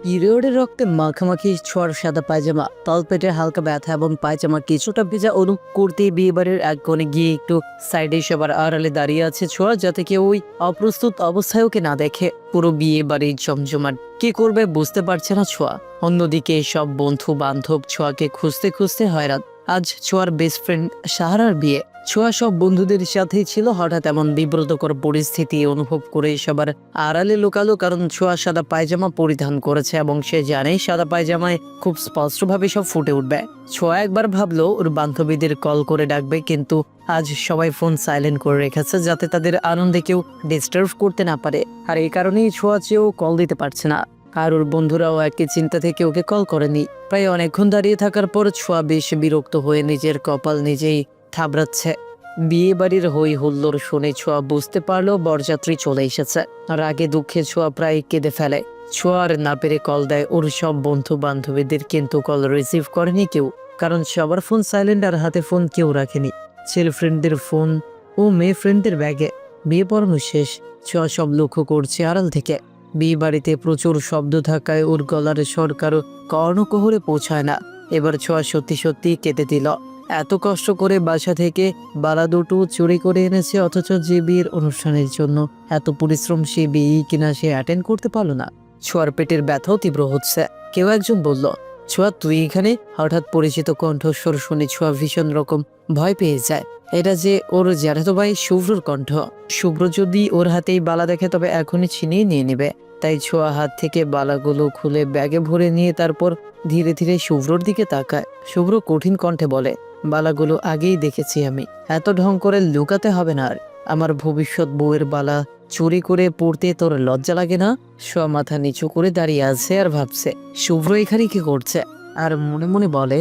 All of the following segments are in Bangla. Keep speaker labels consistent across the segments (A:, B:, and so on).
A: পিরিয়ডের রক্তে মাখামাখি ছোঁয়ার সাদা পায়জামা, তলপেটে হালকা ব্যথা এবং পায়জামা কিছুটা ভেজা অনুভব করতে বিয়েবাড়ির এক কোণে গিয়ে একটু সাইডে সবার আড়ালে দাঁড়িয়ে আছে ছোঁয়া, যাতে কেউ ওই অপ্রস্তুত অবস্থায় ওকে না দেখে। পুরো বিয়ে বাড়ির জমজমাট, কি করবে বুঝতে পারছে না ছোঁয়া। অন্যদিকে সব বন্ধু বান্ধব ছোঁয়াকে খুঁজতে খুঁজতে হয়রান। আজ ছোঁয়ার বেস্ট ফ্রেন্ড সাহারার বিয়ে। ছোঁয়া সব বন্ধুদের সাথেই ছিল, হঠাৎ এমন বিব্রতকর পরিস্থিতি অনুভব করে সবার আড়ালে লুকালো, কারণ ছোঁয়া সাদা পায়জামা পরিধান করেছে এবং সে জানে সাদা পায়জামায় খুব স্পষ্টভাবে সব ফুটে উঠবে। ছোঁয়া একবার ভাবলো ওর বান্ধবীদের কল করে ডাকবে, কিন্তু আজ সবাই ফোন সাইলেন্ট করে রেখেছে, যাতে তাদের আনন্দে কেউ ডিস্টার্ব করতে না পারে। আর এই কারণেই ছোঁয়া চেয়েও কল দিতে পারছে না। আর ওর বন্ধুরাও একই চিন্তা থেকে ওকে কল করেনি। প্রায় অনেকক্ষণ দাঁড়িয়ে থাকার পর ছোঁয়া বেশ বিরক্ত হয়ে নিজের কপাল নিজেই থাবড়াচ্ছে। বিয়ে বাড়ির হই হুল্লোড় শুনে ছোঁয়া বুঝতে পারলো বরযাত্রী চলে এসেছে। আর আগে দুঃখে ছোঁয়া প্রায় কেঁদে ফেলে। ছোঁয়া আর না পেরে কল দেয় ওর সব বন্ধু বান্ধবীদের, কিন্তু কল রিসিভ করেনি কেউ, কারণ সবার ফোন সাইলেন্ট আর হাতে ফোন কেউ রাখেনি। ছেলে ফ্রেন্ডদের ফোন ও মেয়ে ফ্রেন্ডদের ব্যাগে। বিয়ে পড়ানো শেষ, ছোঁয়া সব লক্ষ্য করছে আড়াল থেকে। বিয়ে বাড়িতে প্রচুর শব্দ থাকায় ওর গলার স্বর কারো কর্ণকুহরে পৌঁছায় না। এবার ছোঁয়া সত্যি সত্যি কেঁদে দিল। এত কষ্ট করে বাসা থেকে বালা দুটো চুরি করে এনেছে, অথচ যে বিয়ের অনুষ্ঠানের জন্য এত পরিশ্রম, সে বিয়ে কিনা সে অ্যাটেন্ড করতে পারলো না। ছোঁয়ার পেটের ব্যথাও তীব্র হচ্ছে। কেউ একজন বলল, ছোঁয়া তুই এখানে? হঠাৎ পরিচিত কণ্ঠস্বর শুনে ছোঁয়া ভীষণ রকম ভয় পেয়ে যায়। এটা যে ওর জ্যাঠাতো ভাই শুভ্রর কণ্ঠ। শুভ্র যদি ওর হাতেই বালা দেখে তবে এখনই ছিনিয়ে নিয়ে নেবে। তাই ছোঁয়া হাত থেকে বালাগুলো খুলে ব্যাগে ভরে নিয়ে তারপর ধীরে ধীরে শুভ্রর দিকে তাকায়। শুভ্র কঠিন কণ্ঠে বলে, বালাগুলো আগেই দেখেছি আমি, এত ঢং করে লুকাতে হবে না। আর আমার ভবিষ্যৎ বউয়ের বালা চুরি করে পড়তে তোর লজ্জা লাগে না? ছোঁয়া মাথা নিচু করে দাঁড়িয়ে আছে আর ভাবছে শুভ্র এখানে কি করছে, আর মনে মনে বলে,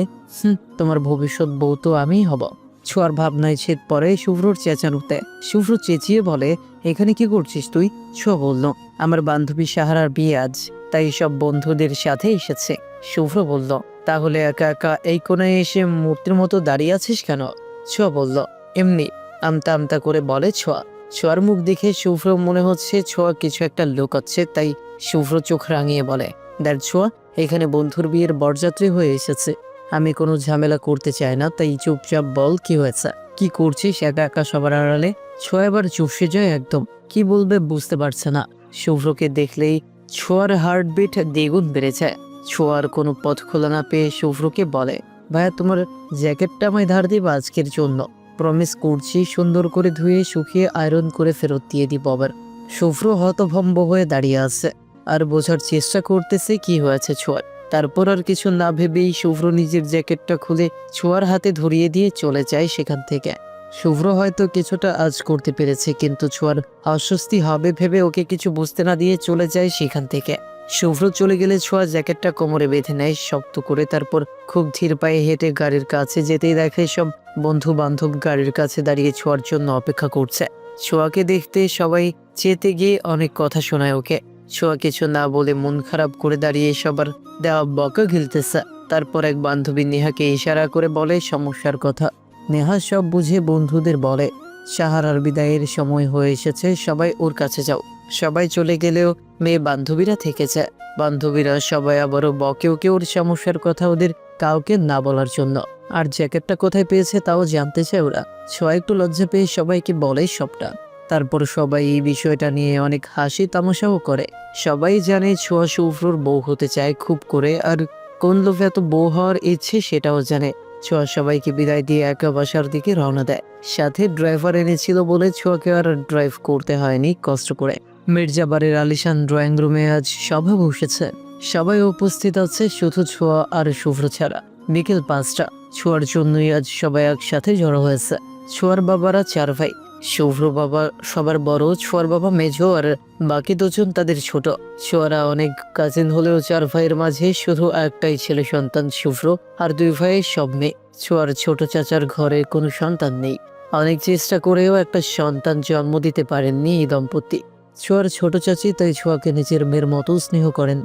A: তোমার ভবিষ্যৎ বউ তো আমিই হব। ছোঁয়ার ভাবনায় ছেদ পড়ে শুভ্রর চেঁচানোতে। শুভ্র চেঁচিয়ে বলে, এখানে কি করছিস তুই? ছোঁয়া বলল, আমার বান্ধবী সাহারার বিয়ে আজ, তাই সব বন্ধুদের সাথে এসেছে। শুভ্র বলল, তাহলে একা একা এই কোণায় এসে মূর্তির মতো দাঁড়িয়ে আছিস কেন? ছোঁয়া বলল, এমনি। আমতা আমতা করে বলে ছোঁয়া। ছোঁয়ার মুখ দেখে শুভ্র মনে হচ্ছে ছোঁয়া কিছু একটা লুকাচ্ছে, তাই শুভ্র চোখ রাঙিয়ে বলে, দেখ ছোঁয়া, এখানে বন্ধুর বিয়ের বরযাত্রী হয়ে এসেছে। আমি কোনো ঝামেলা করতে চাই না, তাই চুপচাপ বল কি হয়েছে, কি করছিস একা একা সবার আড়ালে? ছোঁয়া এবার চুপসে যায় একদম, কি বলবে বুঝতে পারছে না। শুভ্রকে দেখলেই ছোঁয়ার হার্টবিট দ্বিগুণ বেড়ে যায়। ছোঁয়ার কোনো পথ খোলা না পেয়ে শুভ্রকে বলে, ভাইয়া তোমার জ্যাকেটটা আমায় ধার দিবা আজকের জন্য? প্রমিস করছি সুন্দর করে ধুয়ে শুকিয়ে আয়রন করে ফেরত দিয়ে দিব আবার। শুভ্র হতভম্ব হয়ে দাঁড়িয়ে আছে আর বোঝার চেষ্টা করতেছে কি হয়েছে ছোঁয়ার। তারপর আর কিছু না ভেবেই শুভ্র নিজের জ্যাকেটটা খুলে ছোঁয়ার হাতে ধরিয়ে দিয়ে চলে যায় সেখান থেকে। শুভ্র হয়তো কিছুটা আজ করতে পেরেছে, কিন্তু ছোঁয়ার অস্বস্তি হবে ভেবে ওকে কিছু বুঝতে না দিয়ে চলে যায় সেখান থেকে। শুভ্র চলে গেলে ছোঁয়া জ্যাকেটটা কোমরে বেঁধে নেয় শক্ত করে, তারপর খুব ধীর পায়ে হেঁটে গাড়ির কাছে যেতেই দেখে সব বন্ধু বান্ধব গাড়ির কাছে দাঁড়িয়ে ছোঁয়ার জন্য অপেক্ষা করছে। ছোঁয়াকে দেখতে সবাই চেতে গিয়ে অনেক কথা শোনায় ওকে। ছোঁয়া কিছু না বলে মন খারাপ করে দাঁড়িয়ে সবার দেওয়া বকা গিলতেছে। তারপর এক বান্ধবী নেহাকে ইশারা করে বলে সমস্যার কথা। নেহা সব বুঝে বন্ধুদের বলে, সাহারার বিদায়ের সময় হয়ে এসেছে, সবাই ওর কাছে যাও। সবাই চলে গেলেও মেয়ে বান্ধবীরা থেকে যায়। বান্ধবীরা সবাই আবারও বকে ওকে ওর সমস্যার কথা ওদের কাউকে না বলার জন্য। আর জ্যাকেটটা কোথায় পেয়েছে তাও জানতে চায় ওরা। ছোঁয়া একটু লজ্জা পেয়ে সবাইকে বলে সবটা। তারপর সবাই এই বিষয়টা নিয়ে অনেক হাসি তামাশাও করে। সবাই জানে ছোঁয়া শুভ্রর বউ হতে চায় খুব করে, আর কোন লোভে এত বউ হওয়ার ইচ্ছে সেটাও জানে। ছোঁয়া সবাইকে বিদায় দিয়ে একা বাসার দিকে রওনা দেয়। সাথে ড্রাইভার এনেছিল বলে ছোঁয়াকে আর ড্রাইভ করতে হয়নি কষ্ট করে। মির্জাবাড়ির আলিশান ড্রয়িং রুমে আজ সভা বসেছে। সবাই উপস্থিত আছে শুধু ছোঁয়া আর শুভ্র ছাড়া। বিকেল 5টা। ছোঁয়ার জন্যই আজ সবাই একসাথে জড়ো হয়েছে। ছোঁয়ার বাবারা 4 ভাই। শুভ্র বাবা সবার বড়, ছোঁয়ার বাবা মেজো, আর বাকি দুজন তাদের ছোট। ছোঁয়ারা অনেক কাজিন হলেও 4 ভাইয়ের মাঝে শুধু একটাই ছেলে সন্তান শুভ্র, আর 2 ভাইয়ের সব মেয়ে। ছোঁয়ার ছোট চাচার ঘরে কোনো সন্তান নেই। অনেক চেষ্টা করেও একটা সন্তান জন্ম দিতে পারেননি এই দম্পতি। ছোঁয়ার ছোট চাচি তাই ছোঁয়াকে নিজের মেয়ের মতো স্নেহ করেন।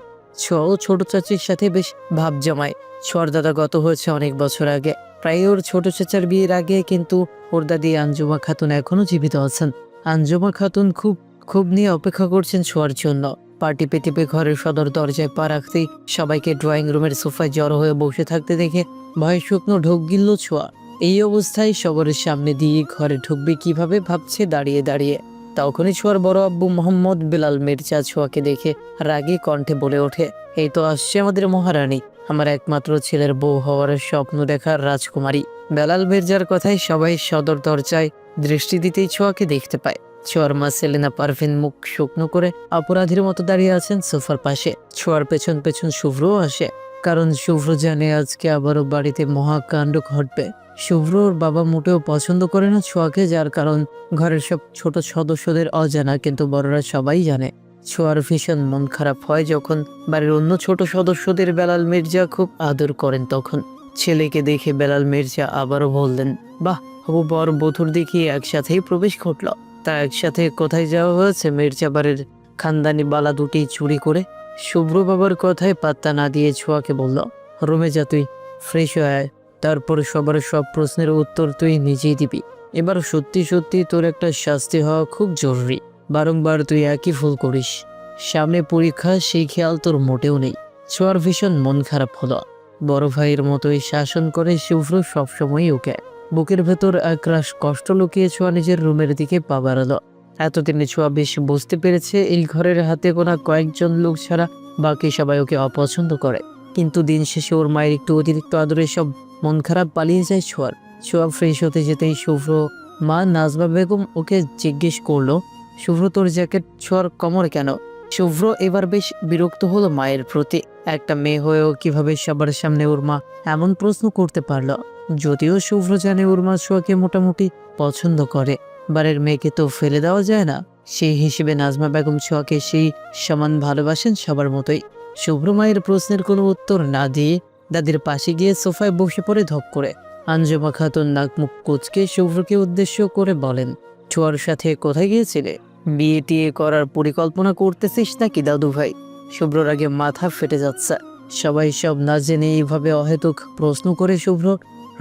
A: ছোঁয়াও ছোট চাচির সাথে বেশ ভাব জমায়। ছোঁয়ার দাদা গত হয়েছে অনেক বছর আগে, প্রায় ওর ছোট চাচার বিয়ের আগে, কিন্তু ওর দাদি আঞ্জুমা খাতুন এখনো জীবিত আছেন। আঞ্জুমা খাতুন খুব নিয়ে অপেক্ষা করছেন ছোঁয়ার জন্য। পা টিপে টিপে ঘরের সদর দরজায় পা রাখতেই সবাইকে ড্রয়িং রুমের সোফায় জড়ো হয়ে বসে থাকতে দেখে ভয় শুকনো ঢোক গিলল ছোঁয়া। এই অবস্থায় সবার সামনে দিয়ে ঘরে ঢুকবে কিভাবে ভাবছে দাঁড়িয়ে দাঁড়িয়ে। তখনই ছোঁয়ার বড় আব্বু মোহাম্মদ বেলাল মির্জা ছোঁয়াকে দেখে রাগী কণ্ঠে বলে ওঠে, এই তো আসছে আমাদের মহারানী, আমার একমাত্র ছেলের বউ হওয়ার স্বপ্ন দেখার রাজকুমারী। বেলাল মির্জার কথায় সবাই সদর দরজায় দৃষ্টি দিতেই ছোঁয়াকে দেখতে পায়। ছোঁয়ার মা সেলিনা পারভিন মুখ শুকনো করে অপরাধীর মতো দাঁড়িয়ে আছেন সোফার পাশে। ছোঁয়ার পেছন পেছন শুভ্রও আসে, কারণ শুভ্র জানে আজকে আবারও বাড়িতে মহাকাণ্ড ঘটবে। শুভ্রর বাবা মোটেও পছন্দ করে না ছোঁয়াকে, যার কারণ ঘরের সব ছোট সদস্যদের অজানা, কিন্তু বড়রা সবাই জানে। ছোঁয়ার ভীষণ মন খারাপ হয় যখন বাড়ির অন্য ছোট সদস্যদের বেলাল মির্জা খুব আদর করেন। তখন ছেলেকে দেখে বেলাল মির্জা আবারও বললেন, বাহ, হবু বর বধূর দেখি একসাথেই প্রবেশ ঘটল। তা একসাথে কোথায় যাওয়া হয়েছে? মির্জা বাড়ির খানদানি বালা দুটি চুরি করে। শুভ্র বাবার কথায় পাত্তা না দিয়ে ছোঁয়াকে বলল, রুমে যা, তুই ফ্রেশ হয়ে আয়, তারপর সবার সব প্রশ্নের উত্তর তুই নিজেই দিবি। এবার সত্যি সত্যি তোর একটা শাস্তি হওয়া খুব জরুরি। বারংবার তুই একই ভুল করিস, সামনে পরীক্ষা, সেই খেয়াল তোর মোটেও নেই। ছোঁয়ার ভীষণ মন খারাপ হলো। বড় ভাইয়ের মতোই শাসন করে শুভ্র সবসময়ই ওকে। বুকের ভেতর একরাশ কষ্ট লুকিয়ে ছোঁয়া নিজের রুমের দিকে পা বাড়ালো। এতদিনে ছোঁয়া বেশ বুঝতে পেরেছে এই ঘরের হাতে গোনা কয়েকজন লোক ছাড়া বাকি সবাই ওকে অপছন্দ করে। কিন্তু দিন শেষে ওর মায়ের একটু অতিরিক্ত আদরে সব মন খারাপ পালিয়ে যায় ছোঁয়ার। ছোঁয়া ফ্রেশ হতে যেতেই শুভ্র মা নাজমা বেগম ওকে জিজ্ঞেস করলো, শুভ্র তোর জ্যাকেট ছোঁয়ার কোমরে কেন? শুভ্র এবার বেশ বিরক্ত হলো মায়ের প্রতি। একটা মেয়ে হয়েও কিভাবে সবার সামনে ওর মা এমন প্রশ্ন করতে পারলো। যদিও শুভ্র জানে ওর মা ছোঁয়াকে মোটামুটি পছন্দ করে, বাড়ির মেয়েকে তো ফেলে দেওয়া যায় না। সেই হিসেবে নাজমা বেগম ছোঁয়াকে সেই সমান ভালোবাসেন সবার মতোই। শুভ্র মায়ের প্রশ্নের কোনো উত্তর না দিয়ে দাদির পাশে গিয়ে সোফায় বসে পড়ে ধপ করে। আঞ্জুমা খাতুন নাক মুখ কুচকে শুভ্রকে উদ্দেশ্য করে বলেন, ছোঁয়ার সাথে কোথায় গিয়েছিলে? বিয়ে টিয়ে করার পরিকল্পনা করতেছিস নাকি দাদু ভাই? শুভ্রর আগে মাথা ফেটে যাচ্ছে। সবাই সব না জেনে এইভাবে অহেতুক প্রশ্ন করে শুভ্র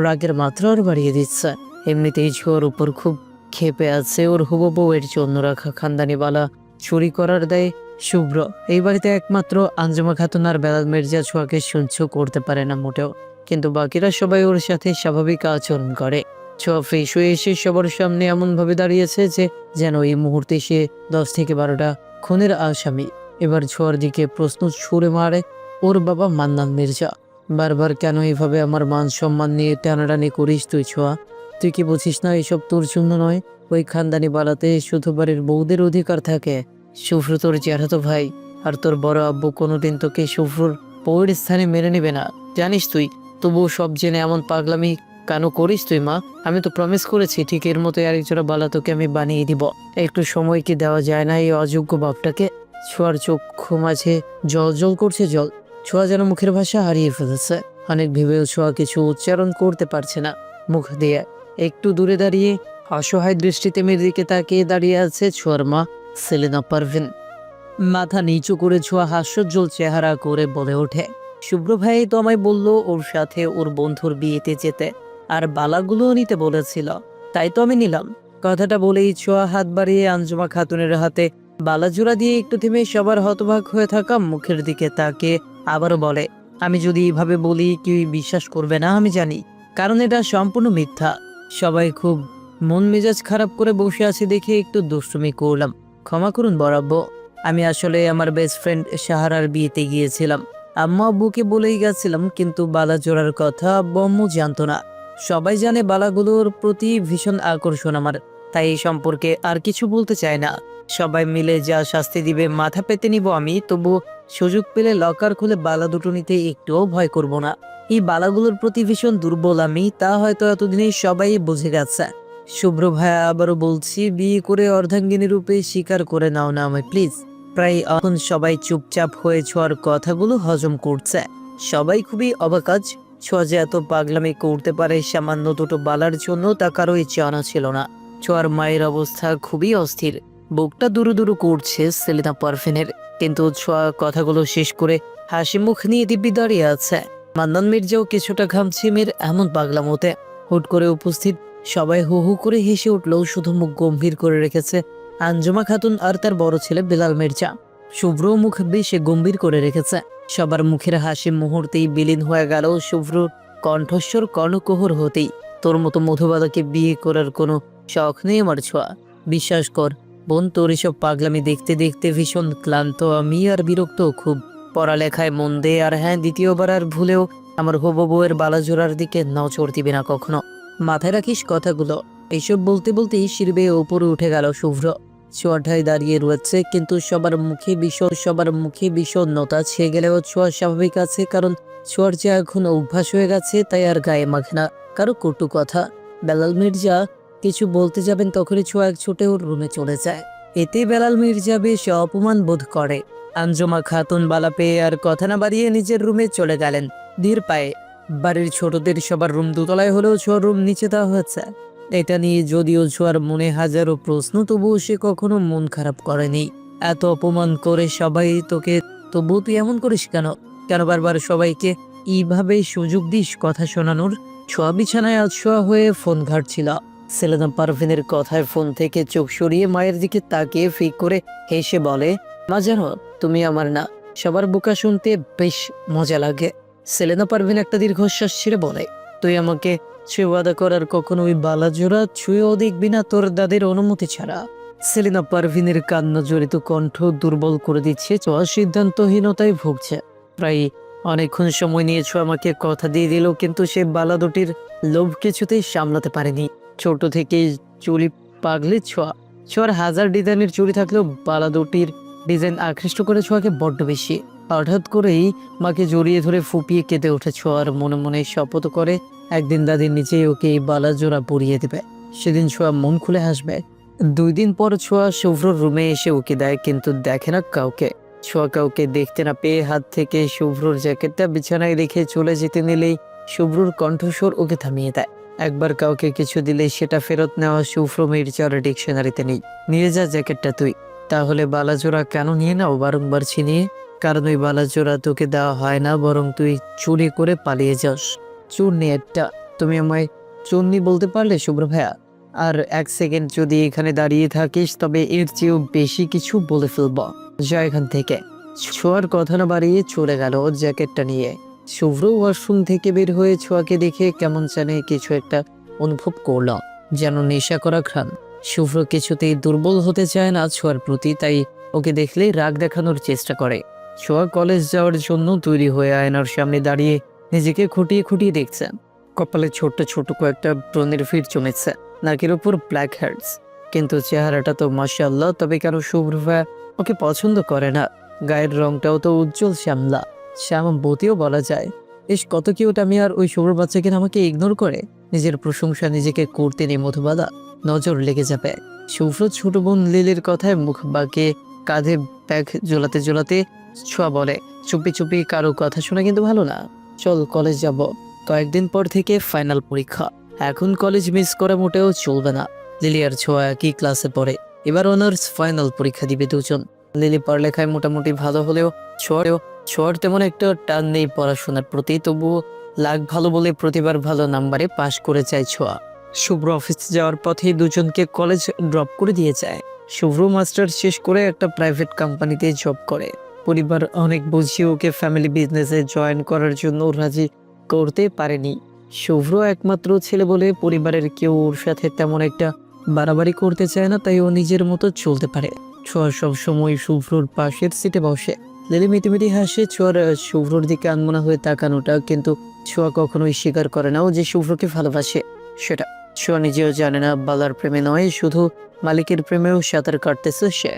A: রাগের মাত্রা আর বাড়িয়ে দিচ্ছে। এমনিতেই ছোঁয়ার উপর খুব ক্ষেপে আছে ওর হবু বউয়ের জন্য রাখা খানদানি বালা চুরি করার দেয় শুভ্র। এই বাড়িতে একমাত্র আঞ্জুমা খাতুন আর বেলাল মির্জা ছোঁয়াকে সহ্য করতে পারে না মোটেও, কিন্তু বাকিরা সবাই ওর সাথে স্বাভাবিক আচরণ করে। ছোঁয়া ফ্রেশ হয়ে এসে সবার সামনে এমনভাবে দাঁড়িয়েছে যে যেন এই মুহূর্তে সে 10 থেকে 12টা খুনের আসামি। এবার ছোঁয়ার দিকে প্রশ্ন ছুড়ে মারে ওর বাবা মান্নান মির্জা। বারবার কেন এইভাবে আমার মান সম্মান নিয়ে টানাটানি করিস তুই ছোঁয়া? তুই কি বুঝিস না এসব তোর জন্য নয়? ওই খানদানি বালাতে শুধু বাড়ির বউদের অধিকার থাকে। শুভ্র তোর জ্যাঠাতো ভাই, আর তোর বড় আব্বু কোনোদিন তোকে শুভ্রর বউয়ের স্থানে মেনে নেবে না, জানিস তুই। তবুও সব জেনে এমন পাগলামি কেন করিস তুই মা? আমি তো প্রমিস করেছি ঠিক এর মতো আরেকজোড়া বালা তোকে আমি বানিয়ে দিব। একটু সময় কি দেওয়া যায় না এই অযোগ্য বাপটাকে? ছোঁয়ার চক্ষু মাঝে জল জল করছে জল। ছোঁয়া যেন মুখের ভাষা হারিয়ে ফেলেছে। অনেক ভেবেও ছোঁয়া কিছু উচ্চারণ করতে পারছে না মুখ দিয়ে। একটু দূরে দাঁড়িয়ে অসহায় দৃষ্টিতে মেয়ের দিকে তাকিয়ে দাঁড়িয়ে আছে ছোঁয়ার মা সেলিনা পারভিন। মাথা নিচু করে ছোঁয়া হাস্যোজ্জ্বল চেহারা করে বলে ওঠে, শুভ্র ভাই তো আমায় বলল ওর সাথে ওর বন্ধুর বিয়েতে যেতে, আর বালাগুলোও নিতে বলেছিল, তাই তো আমি নিলাম। কথাটা বলেই ছোঁয়া হাত বাড়িয়ে আঞ্জুমা খাতুনের হাতে বালাজোড়া দিয়ে একটু থেমে সবার হতবাক হয়ে থাকা মুখের দিকে তাকিয়ে আবারও বলে, আমি যদি এইভাবে বলি কেউ বিশ্বাস করবে না আমি জানি, কারণ এটা সম্পূর্ণ মিথ্যা। সবাই খুব মন মেজাজ খারাপ করে বসে আছে দেখে একটু দুষ্টুমি করলাম, ক্ষমা করুন বরাব্বো। আমি আসলে আমার বেস্ট ফ্রেন্ড সাহারার বিয়েতে গিয়েছিলাম। আম্মা আব্বুকে বলেই গেছিলাম, কিন্তু বালা জোড়ার কথা আব্বু আম্মু জানতো না। সবাই জানে বালাগুলোর প্রতি ভীষণ আকর্ষণ আমার, তাই এই সম্পর্কে আর কিছু বলতে চাই না। সবাই মিলে যা শাস্তি দিবে মাথা পেতে নিব আমি, তবু সুযোগ পেলে লকার খুলে বালা দুটো নিতে একটুও ভয় করব না। এই বালাগুলোর প্রতি ভীষণ দুর্বল আমি, তা হয়তো এতদিনে সবাই বুঝে গেছে। শুভ্র ভাইয়া আবারও বলছি, বিয়ে করে অর্ধাঙ্গিনী রূপে স্বীকার করে নাও না আমায় প্লিজ। প্রায় এখন সবাই চুপচাপ হয়ে ছোঁয়ার কথাগুলো হজম করছে। সবাই খুবই অবাক, আজ ছোঁয়া যে এত পাগলামি করতে পারে সামান্য দুটো বালার জন্য তা কারো জানা ছিল না। ছোঁয়ার মায়ের অবস্থা খুবই অস্থির, বুকটা দুরু দুরু করছে সেলিনা পারভিনের। কিন্তু ছোঁয়া কথাগুলো শেষ করে হাসি মুখ নিয়ে দিব্যি দাঁড়িয়ে আছে। মান্নান মির্জাও কিছুটা ঘামছে মেয়ের এমন পাগলামোতে। হুট করে উপস্থিত সবাই হু হু করে হেসে উঠলেও শুধু মুখ গম্ভীর করে রেখেছে আঞ্জুমা খাতুন আর তার বড় ছেলে বেলাল মির্জা। শুভ্র মুখ বেশ গম্ভীর করে রেখেছে। সবার মুখের হাসি মুহূর্তেই বিলীন হয়ে গেল শুভ্রর কণ্ঠস্বর কর্ণকুহর হতেই। তোর মতো মধুবালাকে বিয়ে করার কোনো শখ নেই আমার ছোঁয়া। বিশ্বাস কর বোন, তোর এসব পাগলামি দেখতে দেখতে ভীষণ ক্লান্ত আমি আর বিরক্ত খুব। পড়ালেখায় মন দে, আর হ্যাঁ, দ্বিতীয়বার আর ভুলেও আমার হবু বউয়ের বালাজোড়ার দিকে নজর দিবি না কখনো। মাথায় রাখিস কথাগুলো। এইসব বলতে বলতেই সিঁড়ি বেয়ে ওপরে উঠে গেল শুভ্র। ছোঁয়াটাই দাঁড়িয়ে রয়েছে, কিন্তু সবার মুখে বিষণ্ণতা ছেয়ে গেলেও ছোঁয়া স্বাভাবিক আছে, কারণ ছোঁয়ার যে এখন অভ্যাস হয়ে গেছে, তাই আর গায়ে মাখে না কারো কটু কথা। বেলাল মির্জা কিছু বলতে যাবেন, তখনই ছোঁয়া এক ছুটে ওর রুমে চলে যায়। এতে বেলাল মির্জা বেশ অপমান বোধ করে। আঞ্জুমা খাতুন বালা পেয়ে আর কথা না বাড়িয়ে নিজের রুমে চলে গেলেন ধীর পায়ে। বাড়ির ছোটদের সবার রুম দোতলায় হলেও ছোঁয়ার রুম নিচে দেওয়া হয়েছে। এটা নিয়ে যদিও ছোঁয়ার মনে হাজারো প্রশ্ন, তবুও সে কখনো মন খারাপ করেনি। এত অপমান করে সবাই তোকে, তবুও তুই এমন করিস কেন? কেন বারবার সবাইকে এইভাবে সুযোগ দিস কথা শোনানোর? ছোঁয়া বিছানায় আছোয়া হয়ে ফোন ঘাটছিল। সেলেনা পারভিনের কথায় ফোন থেকে চোখ সরিয়ে মায়ের দিকে তাকিয়ে ফিক করে হেসে বলে, মা জানো তুমি আমার না, সবার বোকা শুনতে বেশ মজা লাগে। সেলেনা পারভিন একটা দীর্ঘশ্বাস ছেড়ে বলে, তুই আমাকে ছুঁয়ে ওয়াদা করার কখনো ওই বালাজোড়া ছুঁয়েও দেখবি না তোর দাদির অনুমতি ছাড়া। সেলিনা পারভিনের কান্না জড়িত কণ্ঠ দুর্বল করে দিচ্ছে। ছোঁয়া সিদ্ধান্তহীনতায় ভুগছে। প্রায় অনেকক্ষণ সময় নিয়েছো আমাকে কথা দিয়ে দিল, কিন্তু সে বালা দুটির লোভ কিছুতেই সামলাতে পারেনি। ছোট থেকেই চুরি পাগলে ছোঁয়ার হাজার ডিজাইনের চুরি থাকলেও বালা দুটির ডিজাইন আকৃষ্ট করে ছোঁয়াকে বড্ড বেশি। হঠাৎ করেই মাকে জড়িয়ে ধরে ফুপিয়ে কেঁদে ওঠে ছোঁয়ার মনে মনে শপথ করে একদিন দাদির নিচেই ওকে এই বালা জোড়া পরিয়ে দেবে। সেদিন ছোঁয়া মন খুলে হাসবে। 2 দিন পর ছোঁয়া শুভ্রর রুমে এসে ওকে দেয়, কিন্তু দেখে না কাউকে। ছোঁয়া কাউকে দেখতে না পেয়ে হাত থেকে শুভ্রর জ্যাকেটটা বিছানায় রেখে চলে যেতে নিলেই শুভ্রর কণ্ঠস্বর ওকে থামিয়ে দেয়। একবার কাউকে কিছু দিলে সেটা ফেরত নেওয়া শুভ্র মির্জার ডিকশনারিতে নেই। নিয়ে যা জ্যাকেটটা তুই। তাহলে বালাজোড়া কেন নিয়ে নাও বারংবার ছিনিয়ে? কারণ ওই বালাজোড়া তোকে দেওয়া হয় না, বরং তুই চুরি করে পালিয়ে যাস। চুন্নি একটা, তুমি আমায় চুন্নি বলতে পারলে শুভ্র ভাইয়া? আর 1 সেকেন্ড যদি এখানে দাঁড়িয়ে থাকিস তবে এর চেয়েও বেশি কিছু বলে ফেলব। যা এখান থেকে। ছোঁয়ার কথা না বাড়িয়ে চলে গেল জ্যাকেটটা নিয়ে। শুভ্র ওয়াশরুম থেকে বের হয়ে ছোঁয়াকে দেখে কেমন জানে কিছু একটা অনুভব করল, যেন নেশা করা ঘ্রাণ। শুভ্র কিছুতেই দুর্বল হতে চায় না ছোঁয়ার প্রতি, তাই ওকে দেখলেই রাগ দেখানোর চেষ্টা করে। ছোঁয়া কলেজ যাওয়ার জন্য তৈরি হয়ে আয়নার সামনে দাঁড়িয়ে নিজেকে খুঁটিয়ে খুঁটিয়ে দেখছে। কপালে ছোট্ট ছোট কয়েকটা ব্রণের ফিট জমেছে, নাকের উপর ব্ল্যাক হেডস। কিন্তু চেহারাটা তো মাশাআল্লাহ। তবে কেন শুভ্র ভাইয়া ওকে পছন্দ করে না? গায়ের রংটাও তো উজ্জ্বল শ্যামবতীও বলা যায়। বেশ কত কিউট। আমি আর ওই শুভ্র বাচ্চাকে আমাকে ইগনোর করে নিজের প্রশংসা নিজেকে করতে নেই মধুবালা, নজর লেগে যাবে। শুভ্র ছোট বোন লিলির কথায় মুখ বাঁকিয়ে কাঁধে ব্যাগ ঝোলাতে ঝোলাতে ছোঁয়া বলে, চুপি চুপি কারো কথা শোনা কিন্তু ভালো না। চল কলেজ যাব, কয়েকদিন পর থেকে ফাইনাল পরীক্ষা। এখন কলেজ মিস করা মোটেও চলবে না। লিলি আর ছোঁয়া একই ক্লাসে পড়ে, এবার অনার্স ফাইনাল পরীক্ষা দিবে দুজন। লিলি পড়ালেখায় মোটামুটি ভালো হলেও ছোঁয়ার তেমন একটা টান নেই পড়াশোনার প্রতি, তবুও লাগ ভালো বলে প্রতিবার ভালো নাম্বারে পাশ করে যায় ছোঁয়া। শুভ্র অফিস যাওয়ার পথে দুজনকে কলেজ ড্রপ করে দিয়ে যায়। শুভ্র মাস্টার শেষ করে একটা প্রাইভেট কোম্পানিতে জব করে। পরিবার অনেক বুঝিয়ে ওকে ফ্যামিলি বিজনেসে জয়েন করার জন্য রাজি করতে পারেনি। শুভ্র একমাত্র ছেলে বলে পরিবারের কেউ ওর সাথে তেমন একটা বাড়াবাড়ি করতে চায় না, তাই ও নিজের মতো চলতে পারে। ছোঁয়া সবসময় শুভ্রর পাশের সিটে বসে। লিলি মিটিমিটি হাসে ছোঁয়ার শুভ্রর দিকে আনমনা হয়ে তাকানোটা, কিন্তু ছোঁয়া কখনোই স্বীকার করে না ও যে শুভ্রকে ভালোবাসে সেটা। ছোঁয়া নিজেও জানে না, বালার প্রেমে নয়, শুধু মালিকের প্রেমেও সাঁতার কাটতেছে সে।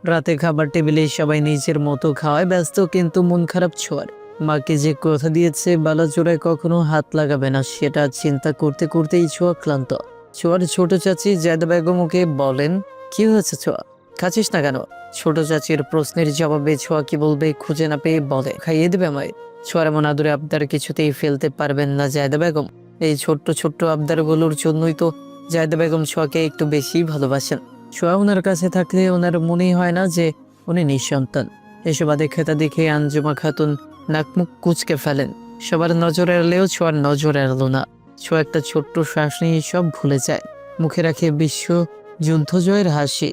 A: রাতে খাবার টেবিলে সবাই নিজের মতো খাওয়ায় ব্যস্ত, কিন্তু মন খারাপ ছোঁয়ার। মাকে যে কথা দিয়েছে বালা জোড়ায় কখনো হাত লাগাবে না, সেটা চিন্তা করতে করতেই ছোঁয়া ক্লান্ত। ছোঁয়ার ছোট চাচি জায়দা বেগম ওকে বলেন, কি হয়েছে ছোঁয়া, খাচ্ছিস না কেন? ছোট চাচির প্রশ্নের জবাবে ছোঁয়া কি বলবে খুঁজে না পেয়ে বলে, খাইয়ে দেবে আমায়। ছোঁয়ার এমন আদরে আবদার কিছুতেই ফেলতে পারবেন না জায়দা বেগম। এই ছোট্ট ছোট্ট আবদারগুলোর জন্যই তো জায়দা বেগম ছোঁয়াকে একটু বেশি ভালোবাসেন। ছোঁয়া ওনার কাছে থাকলে ওনার মনেই হয় না যে উনি নিঃসন্তান। এসব আদিক্ষেতা দেখে আঞ্জুমা খাতুন নাকমুখ কুচকে ফেলেন। সবার নজর এড়লেও ছোঁয়ার নজর এড়লো না। ছোঁয়া একটা ছোট্ট শ্বাস নিয়ে সব ভুলে যায়। মুখে রাখে বিশ্ব যুদ্ধ জয়ের হাসি।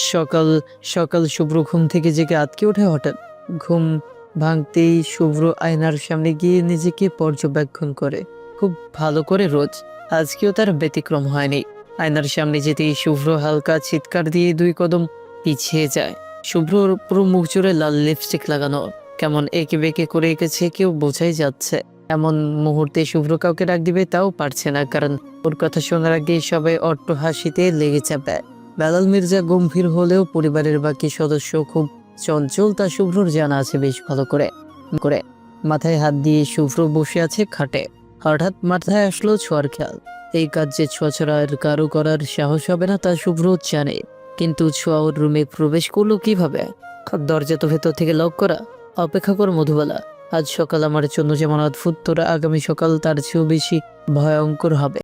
A: সকাল সকাল শুভ্র ঘুম থেকে জেগে আটকে ওঠে হঠাৎ। ঘুম ভাঙতেই শুভ্র আয়নার সামনে গিয়ে নিজেকে পর্যবেক্ষণ করে খুব ভালো করে রোজ। আজকেও তার ব্যতিক্রম হয়নি। আয়নার সামনে যেতেই শুভ্র হালকা চিৎকার দিয়ে 2 কদম পিছিয়ে যায়। শুভ্রর পুরো মুখ জুড়ে লাল লিপস্টিক লাগানো, কেমন এঁকে বেঁকে করে এঁকেছে কেউ বোঝাই যাচ্ছে। এমন মুহূর্তে শুভ্র কাউকে ডাক দিবে তাও পারছে না, কারণ ওর কথা শোনার আগে সবাই অট্ট হাসিতে লেগে যাবে। বেলাল মির্জা গম্ভীর হলেও পরিবারের বাকি সদস্য খুব চঞ্চল, তা শুভ্রর জানা আছে বেশ ভালো করে করে মাথায় হাত দিয়ে শুভ্র বসে আছে খাটে। হঠাৎ মাথায় আসলো ছোঁয়ার খেয়াল। এই কাজ যে ছোঁয়া ছাড়া আর কারো করার সাহস হবে না তা শুভ্র জানে, কিন্তু ছোঁয়া ওর রুমে প্রবেশ করলো কিভাবে? দরজা তো ভেতর থেকে লক করা। অপেক্ষা কর মধুবালা, আজ সকাল আমার জন্য যেমন অদ্ভুত, তোরা আগামী সকাল তার চেয়েও বেশি ভয়ঙ্কর হবে।